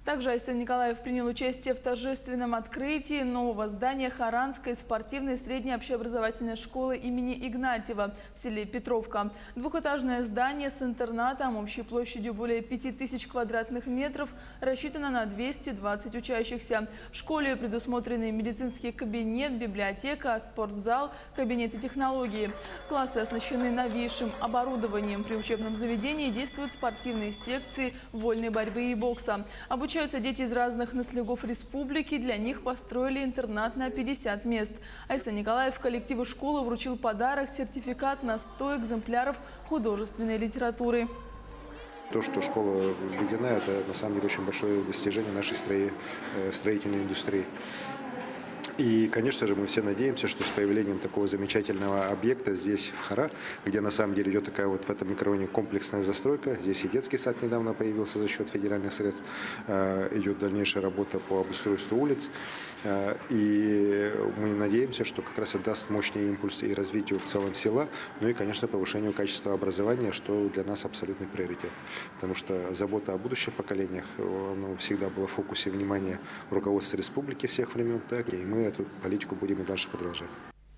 Также Айсан Николаев принял участие в торжественном открытии нового здания Харанской спортивной средней общеобразовательной школы имени Игнатьева в селе Петровка. Двухэтажное здание с интернатом общей площадью более 5000 квадратных метров рассчитано на 220 учащихся. В школе предусмотрены медицинский кабинет, библиотека, спортзал, кабинеты технологии. Классы оснащены новейшим оборудованием. При учебном заведении действуют спортивные секции вольной борьбы и бокса. Обучаются дети из разных наследников республики. Для них построили интернат на 50 мест. Айсан Николаев коллективу школы вручил подарок – сертификат на 100 экземпляров художественной литературы. То, что школа введена, это на самом деле очень большое достижение нашей строительной индустрии. И, конечно же, мы все надеемся, что с появлением такого замечательного объекта здесь, в Хара, где на самом деле идет такая вот в этом микрорайоне комплексная застройка, здесь и детский сад недавно появился за счет федеральных средств, идет дальнейшая работа по обустройству улиц. И мы надеемся, что как раз это даст мощный импульс и развитию в целом села, ну и, конечно, повышению качества образования, что для нас абсолютный приоритет. Потому что забота о будущих поколениях, оно всегда было в фокусе внимания руководства республики всех времен, так и мы эту политику будем и дальше продолжать.